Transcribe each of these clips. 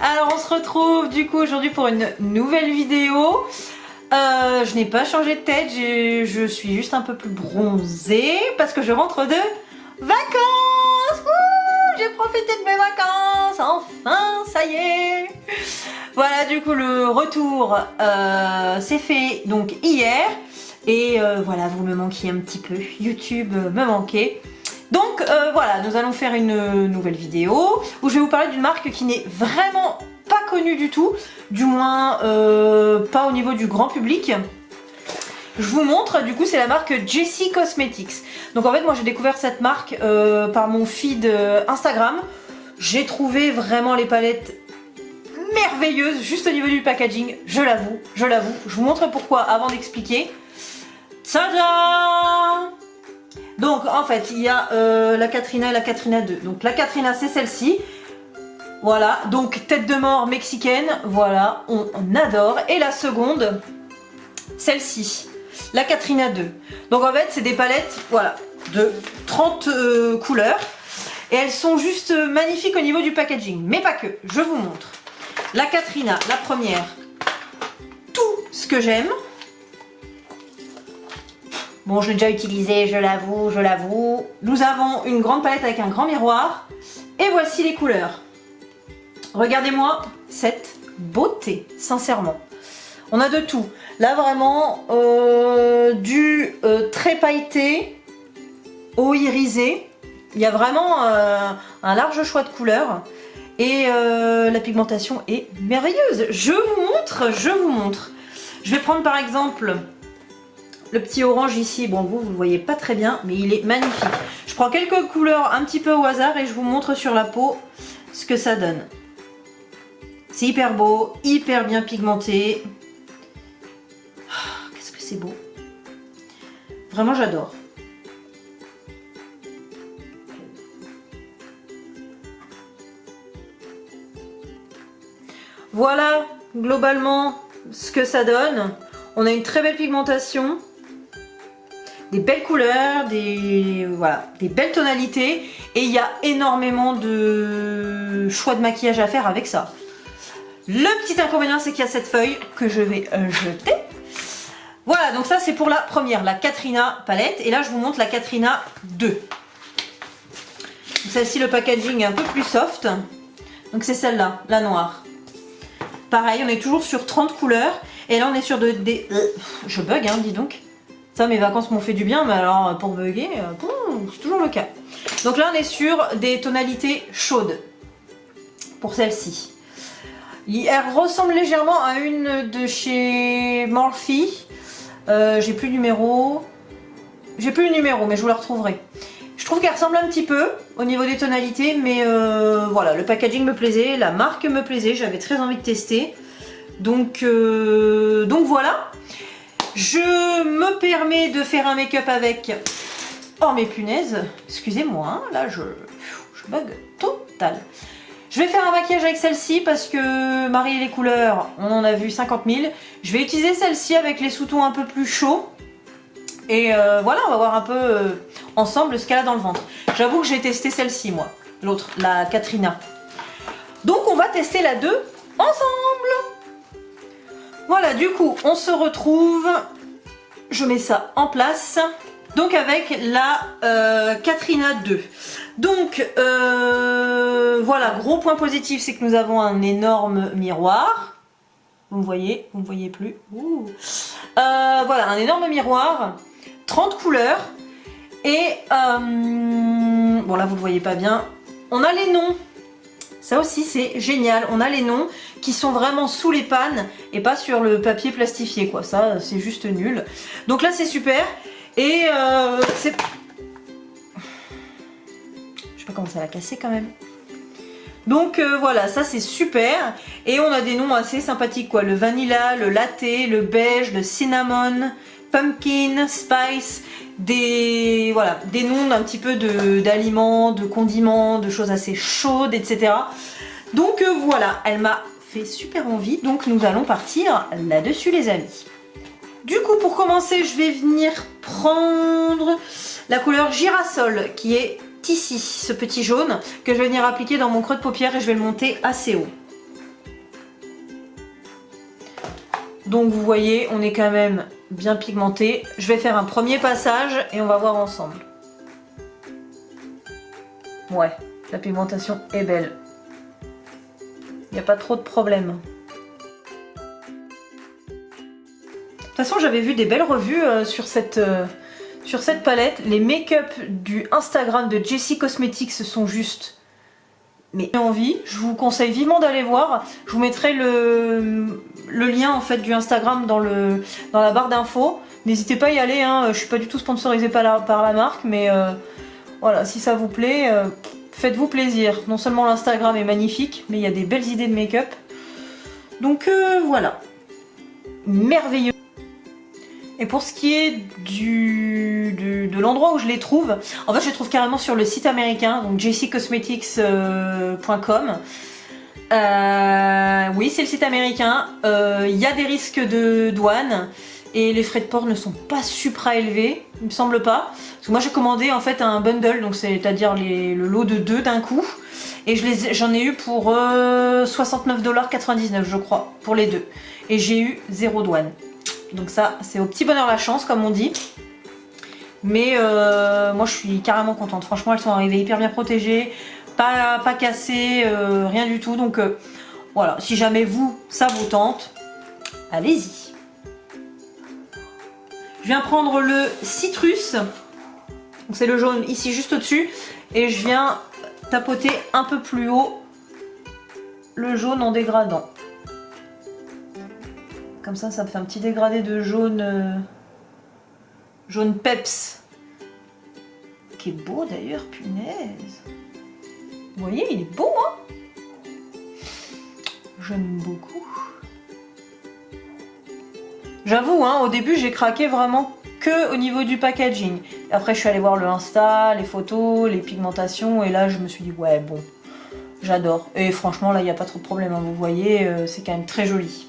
alors on se retrouve du coup aujourd'hui pour une nouvelle vidéo. Je n'ai pas changé de tête, je suis juste un peu plus bronzée parce que je rentre de vacances. J'ai profité de mes vacances, enfin ça y est. Voilà, du coup le retour s'est fait donc hier. Et voilà, vous me manquiez un petit peu, YouTube me manquait. Donc voilà, nous allons faire une nouvelle vidéo où je vais vous parler d'une marque qui n'est vraiment pas connue du tout, du moins pas au niveau du grand public. Je vous montre, du coup c'est la marque Jessie Cosmetics. Donc en fait moi j'ai découvert cette marque par mon feed Instagram. J'ai trouvé vraiment les palettes merveilleuses juste au niveau du packaging, je l'avoue. Je vous montre pourquoi avant d'expliquer. Tadam! Donc en fait il y a la Katrina et la Katrina 2. Donc la Katrina c'est celle-ci. Voilà, donc tête de mort mexicaine, voilà, on adore. Et la seconde, celle-ci, la Katrina 2. Donc en fait c'est des palettes, voilà, de 30 couleurs. Et elles sont juste magnifiques au niveau du packaging. Mais pas que, je vous montre. La Katrina, la première, tout ce que j'aime. Bon, je l'ai déjà utilisé, je l'avoue. Nous avons une grande palette avec un grand miroir. Et voici les couleurs. Regardez-moi cette beauté, sincèrement. On a de tout. Là, vraiment, du très pailleté au irisé. Il y a vraiment un large choix de couleurs. Et la pigmentation est merveilleuse. Je vous montre. Je vais prendre par exemple le petit orange ici. Bon, vous le voyez pas très bien, mais il est magnifique. Je prends quelques couleurs un petit peu au hasard et je vous montre sur la peau ce que ça donne. C'est hyper beau, hyper bien pigmenté. Oh, qu'est-ce que c'est beau. Vraiment, j'adore. Voilà globalement ce que ça donne. On a une très belle pigmentation, des belles couleurs, des belles tonalités et il y a énormément de choix de maquillage à faire avec ça. Le petit inconvénient c'est qu'il y a cette feuille que je vais jeter. Voilà, donc ça c'est pour la première, la Katrina palette, et là je vous montre la Katrina 2. Celle-ci, le packaging est un peu plus soft, donc c'est celle-là, la noire. Pareil, on est toujours sur 30 couleurs. Et là on est sur des... Je bug hein, dis donc. Ça, mes vacances m'ont fait du bien, mais alors pour bugger, c'est toujours le cas. Donc là on est sur des tonalités chaudes. Pour celle-ci. Elle ressemble légèrement à une de chez Morphe. J'ai plus le numéro. Mais je vous la retrouverai. Je trouve qu'elle ressemble un petit peu au niveau des tonalités, mais voilà, le packaging me plaisait, la marque me plaisait, j'avais très envie de tester. Donc voilà. Je me permets de faire un make-up avec... Oh mes punaises, excusez-moi, hein, là je bug total. Je vais faire un maquillage avec celle-ci parce que marier les couleurs, on en a vu 50 000. Je vais utiliser celle-ci avec les sous-tons un peu plus chauds. Et voilà, on va voir un peu ensemble ce qu'elle a dans le ventre. J'avoue que j'ai testé celle-ci moi, l'autre, la Katrina. Donc on va tester la 2 ensemble. Voilà, du coup, on se retrouve. Je mets ça en place. Donc avec la Katrina 2. Donc voilà, gros point positif, c'est que nous avons un énorme miroir. Vous me voyez plus. Voilà, un énorme miroir. 30 couleurs. Et bon là vous le voyez pas bien. On a les noms. Ça aussi c'est génial, on a les noms qui sont vraiment sous les pannes et pas sur le papier plastifié quoi, ça c'est juste nul. Donc là c'est super et c'est... Je sais pas comment ça va casser quand même. Donc voilà, ça c'est super et on a des noms assez sympathiques quoi, le vanilla, le latte, le beige, le cinnamon, pumpkin, spice, des noms un petit peu d'aliments, de condiments, de choses assez chaudes, etc. Donc voilà, elle m'a fait super envie, donc nous allons partir là-dessus les amis. Du coup pour commencer, je vais venir prendre la couleur girasol qui est ici, ce petit jaune, que je vais venir appliquer dans mon creux de paupière et je vais le monter assez haut. Donc vous voyez, on est quand même bien pigmenté. Je vais faire un premier passage et on va voir ensemble. Ouais, la pigmentation est belle. Il n'y a pas trop de problème. De toute façon, j'avais vu des belles revues sur cette palette. Les make-up du Instagram de Jessie Cosmetics sont juste... mais j'ai envie, je vous conseille vivement d'aller voir. Je vous mettrai le lien en fait du Instagram dans la barre d'infos. N'hésitez pas à y aller, hein. Je suis pas du tout sponsorisée par la marque, mais voilà, si ça vous plaît, faites-vous plaisir. Non seulement l'Instagram est magnifique, mais il y a des belles idées de make-up. Donc voilà, merveilleux. Et pour ce qui est de l'endroit où je les trouve, en fait je les trouve carrément sur le site américain, donc jessicosmetics.com. Oui, c'est le site américain. Il y a des risques de douane et les frais de port ne sont pas supra élevés, il me semble pas. Parce que moi j'ai commandé en fait un bundle, donc c'est-à-dire le lot de 2 d'un coup. Et j'en ai eu pour 69,99 $ je crois, pour les 2. Et j'ai eu 0 douane. Donc ça, c'est au petit bonheur la chance, comme on dit. Mais moi, je suis carrément contente. Franchement, elles sont arrivées hyper bien protégées, pas cassées, rien du tout. Donc voilà, si jamais ça vous tente, allez-y. Je viens prendre le citrus. C'est le jaune ici, juste au-dessus. Et je viens tapoter un peu plus haut le jaune en dégradant. Comme ça me fait un petit dégradé de jaune, jaune peps. Qui est beau d'ailleurs, punaise. Vous voyez, il est beau, hein? J'aime beaucoup. J'avoue, hein, au début, j'ai craqué vraiment que au niveau du packaging. Après, je suis allée voir le Insta, les photos, les pigmentations, et là, je me suis dit, ouais, bon, j'adore. Et franchement, là, il n'y a pas trop de problème, hein, vous voyez, c'est quand même très joli.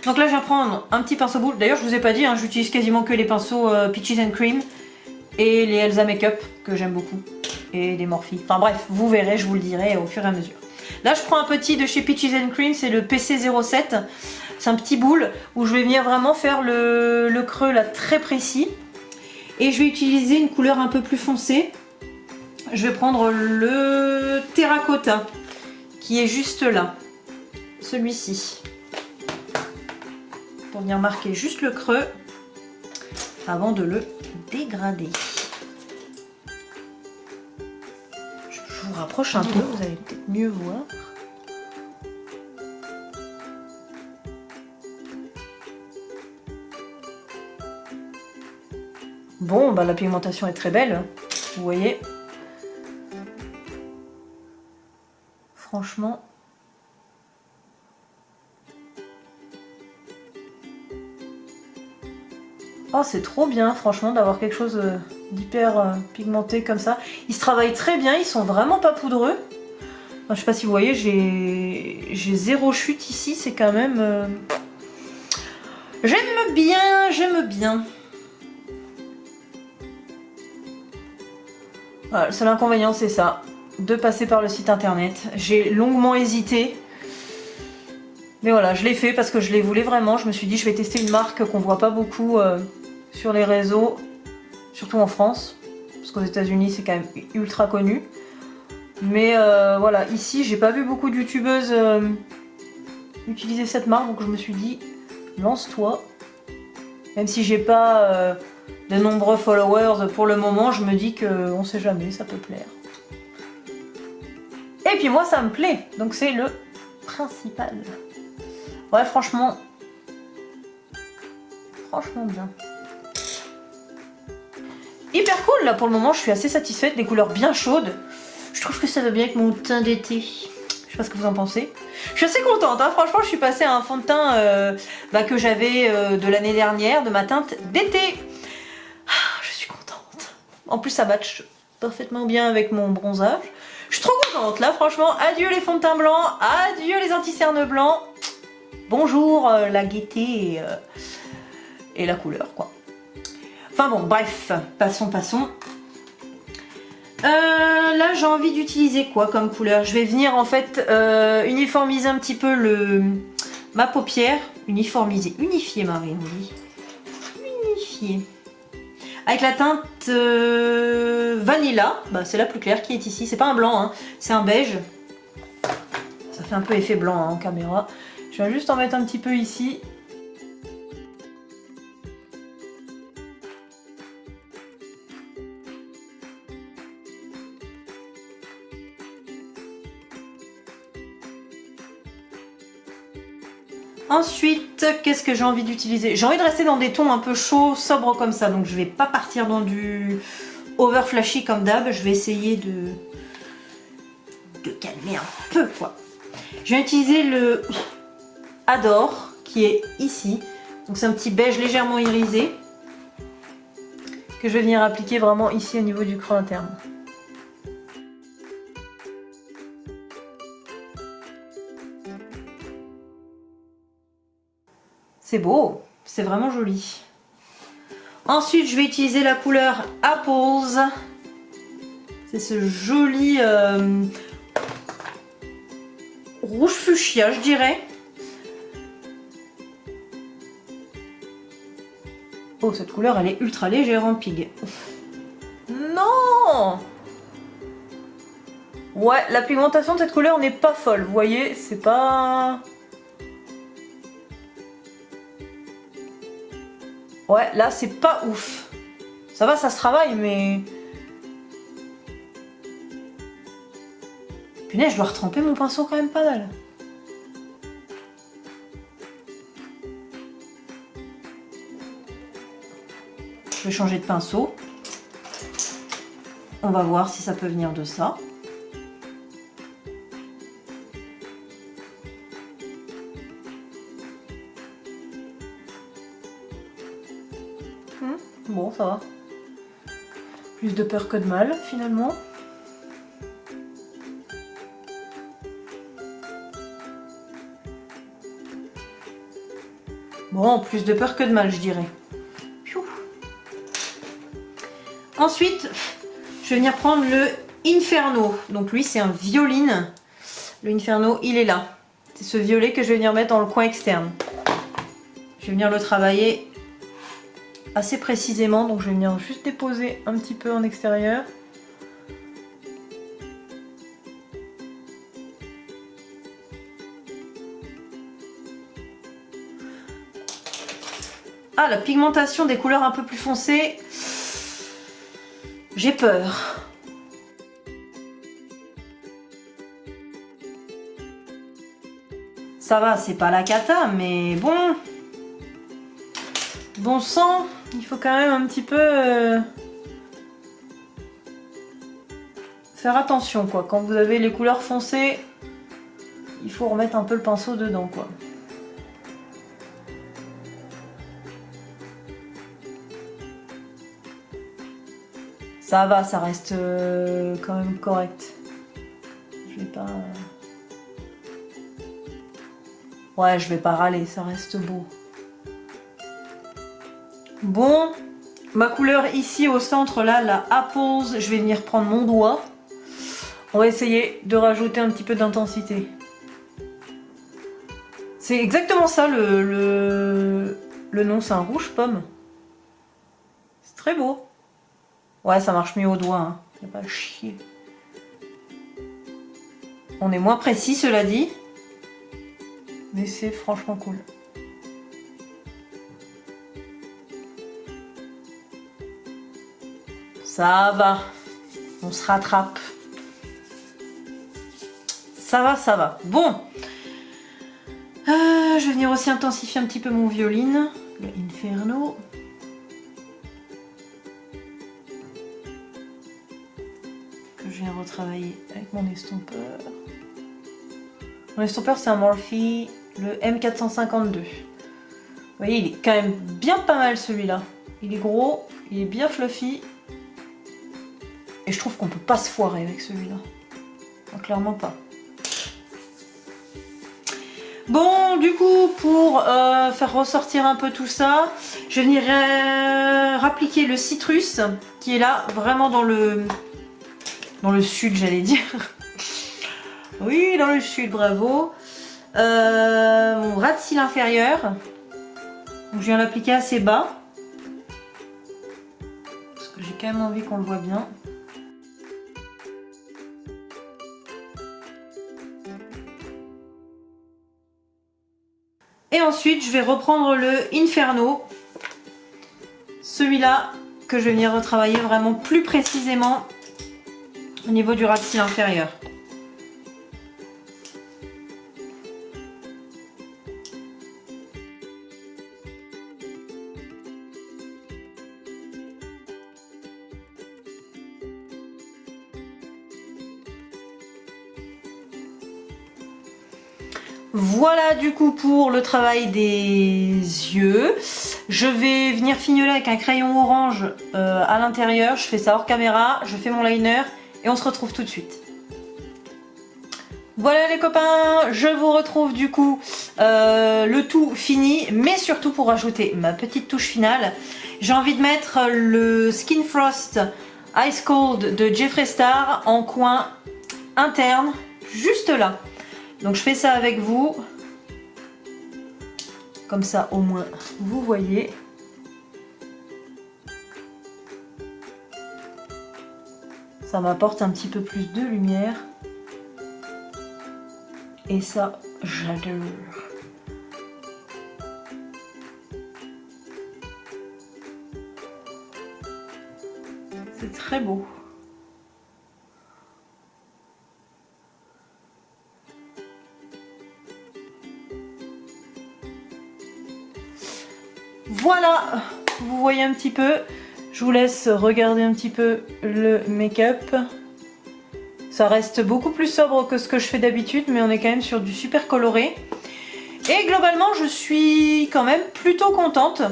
Donc là je vais prendre un petit pinceau boule. D'ailleurs je vous ai pas dit, hein, j'utilise quasiment que les pinceaux Peaches and Cream et les Elsa Makeup que j'aime beaucoup. Et des Morphe. Enfin bref, vous verrez, je vous le dirai au fur et à mesure. Là je prends un petit de chez Peaches and Cream, c'est le PC07. C'est un petit boule où je vais venir vraiment faire le creux là très précis. Et je vais utiliser une couleur un peu plus foncée. Je vais prendre le terracotta qui est juste là. Celui-ci. Pour venir marquer juste le creux avant de le dégrader. Je vous rapproche un peu, vous allez peut-être mieux voir. Bon, bah la pigmentation est très belle, vous voyez. Franchement. Oh, c'est trop bien, franchement, d'avoir quelque chose d'hyper pigmenté comme ça. Ils se travaillent très bien, ils sont vraiment pas poudreux. Enfin, je sais pas si vous voyez, j'ai 0 chute ici, c'est quand même... J'aime bien, j'aime bien. Voilà, le seul inconvénient, c'est ça, de passer par le site internet. J'ai longuement hésité. Mais voilà, je l'ai fait parce que je les voulais vraiment. Je me suis dit, je vais tester une marque qu'on voit pas beaucoup sur les réseaux, surtout en France. Parce qu'aux États-Unis, c'est quand même ultra connu. Mais voilà, ici, j'ai pas vu beaucoup de youtubeuses utiliser cette marque. Donc je me suis dit, lance-toi. Même si j'ai pas de nombreux followers pour le moment, je me dis qu'on sait jamais, ça peut plaire. Et puis moi, ça me plaît. Donc c'est le principal. Ouais, franchement bien. Hyper cool, là, pour le moment, je suis assez satisfaite des couleurs bien chaudes. Je trouve que ça va bien avec mon teint d'été. Je sais pas ce que vous en pensez. Je suis assez contente, hein. Franchement, je suis passée à un fond de teint que j'avais de l'année dernière, de ma teinte d'été. Je suis contente. En plus, ça match parfaitement bien avec mon bronzage. Je suis trop contente, là, franchement. Adieu les fonds de teint blancs, adieu les anti-cernes blancs. Bonjour la gaieté et la couleur, quoi. Enfin bon, bref, passons. Là, j'ai envie d'utiliser quoi comme couleur? Je vais venir en fait uniformiser un petit peu ma paupière. uniformiser, unifier Marie, on dit. Unifier. Avec la teinte Vanilla, bah, c'est la plus claire qui est ici. C'est pas un blanc, hein, c'est un beige. Ça fait un peu effet blanc hein, en caméra. Je vais juste en mettre un petit peu ici. Ensuite, qu'est-ce que j'ai envie d'utiliser? J'ai envie de rester dans des tons un peu chauds, sobres comme ça. Donc je vais pas partir dans du over flashy comme d'hab. Je vais essayer de calmer un peu quoi. Je vais utiliser le Adore qui est ici. Donc c'est un petit beige légèrement irisé que je vais venir appliquer vraiment ici au niveau du creux interne. C'est beau, c'est vraiment joli. Ensuite, je vais utiliser la couleur Apples. C'est ce joli rouge fuchsia, je dirais. Oh, cette couleur, elle est ultra légère en pig. Non! Ouais, la pigmentation de cette couleur n'est pas folle. Vous voyez, c'est pas... Ouais, là, c'est pas ouf. Ça va, ça se travaille, mais... Punaise, je dois retremper mon pinceau quand même pas mal. Je vais changer de pinceau. On va voir si ça peut venir de ça. Bon, ça va. Plus de peur que de mal, finalement. Bon, plus de peur que de mal, je dirais. Piou. Ensuite, je vais venir prendre le Inferno. Donc lui, c'est un violine. Le Inferno, il est là. C'est ce violet que je vais venir mettre dans le coin externe. Je vais venir le travailler assez précisément, donc je vais venir juste déposer un petit peu en extérieur. Ah, la pigmentation des couleurs un peu plus foncées, j'ai peur. Ça va, c'est pas la cata, mais bon... Bon sang, il faut quand même un petit peu faire attention quoi. Quand vous avez les couleurs foncées, il faut remettre un peu le pinceau dedans quoi. Ça va, ça reste quand même correct. Je vais pas... Ouais, je vais pas râler, ça reste beau. Bon, ma couleur ici au centre, là, la Apples, je vais venir prendre mon doigt. On va essayer de rajouter un petit peu d'intensité. C'est exactement ça le nom, c'est un rouge pomme. C'est très beau. Ouais, ça marche mieux au doigt, hein. Y'a pas à chier. On est moins précis, cela dit. Mais c'est franchement cool. Ça va, on se rattrape. Ça va, ça va. Bon, je vais venir aussi intensifier un petit peu mon violine, le Inferno. Que je viens retravailler avec mon estompeur. Mon estompeur, c'est un Morphe, le M452. Vous voyez, il est quand même bien pas mal celui-là. Il est gros, il est bien fluffy. Et je trouve qu'on peut pas se foirer avec celui-là. Non, clairement pas. Bon, du coup, pour faire ressortir un peu tout ça, je vais venir rappliquer le citrus qui est là, vraiment dans le sud, j'allais dire. Oui, dans le sud, bravo. mon ras de cils inférieur. Donc, je viens l'appliquer assez bas. Parce que j'ai quand même envie qu'on le voit bien. Et ensuite, je vais reprendre le Inferno. Celui-là que je vais venir retravailler vraiment plus précisément au niveau du ras de cils inférieur. Voilà du coup pour le travail des yeux. Je vais venir fignoler avec un crayon orange à l'intérieur. Je fais ça hors caméra, je fais mon liner et on se retrouve tout de suite. Voilà les copains, je vous retrouve du coup le tout fini, mais surtout pour ajouter ma petite touche finale. J'ai envie de mettre le Skin Frost Ice Cold de Jeffree Star en coin interne, juste là. Donc je fais ça avec vous, comme ça au moins vous voyez. Ça m'apporte un petit peu plus de lumière. Et ça, j'adore. C'est très beau. Voilà, vous voyez un petit peu. Je vous laisse regarder un petit peu le make-up. Ça reste beaucoup plus sobre que ce que je fais d'habitude, mais on est quand même sur du super coloré. Et globalement, je suis quand même plutôt contente.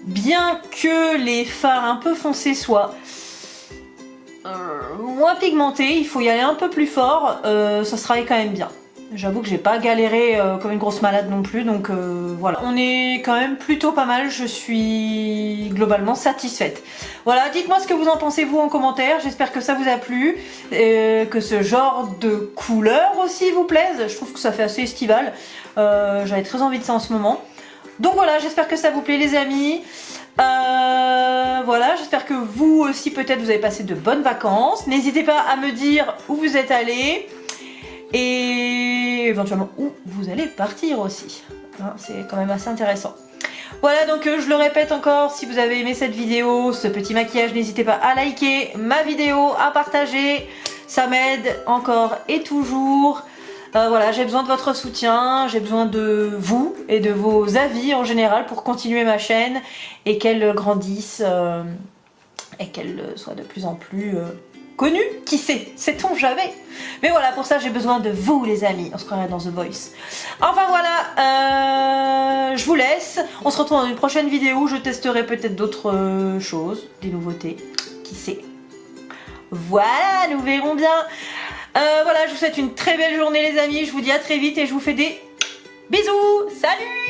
Bien que les fards un peu foncés soient moins pigmentés, il faut y aller un peu plus fort, ça se travaille quand même bien. J'avoue que j'ai pas galéré comme une grosse malade non plus, donc voilà. On est quand même plutôt pas mal, je suis globalement satisfaite. Voilà, dites-moi ce que vous en pensez vous en commentaire, j'espère que ça vous a plu, que ce genre de couleur aussi vous plaise, je trouve que ça fait assez estival, j'avais très envie de ça en ce moment. Donc voilà, j'espère que ça vous plaît les amis. Voilà, j'espère que vous aussi peut-être vous avez passé de bonnes vacances. N'hésitez pas à me dire où vous êtes allés. Et éventuellement où vous allez partir aussi, hein, c'est quand même assez intéressant. Voilà, donc je le répète encore, si vous avez aimé cette vidéo, ce petit maquillage, n'hésitez pas à liker ma vidéo, à partager, ça m'aide encore et toujours. Voilà, j'ai besoin de votre soutien, j'ai besoin de vous et de vos avis en général pour continuer ma chaîne et qu'elle grandisse et qu'elle soit de plus en plus connue, qui sait, sait-on jamais. Mais voilà, pour ça j'ai besoin de vous les amis, on se croirait dans The Voice. Enfin voilà, je vous laisse, on se retrouve dans une prochaine vidéo où je testerai peut-être d'autres choses, des nouveautés, qui sait. Voilà, nous verrons bien. Voilà, je vous souhaite une très belle journée les amis, je vous dis à très vite et je vous fais des bisous, salut!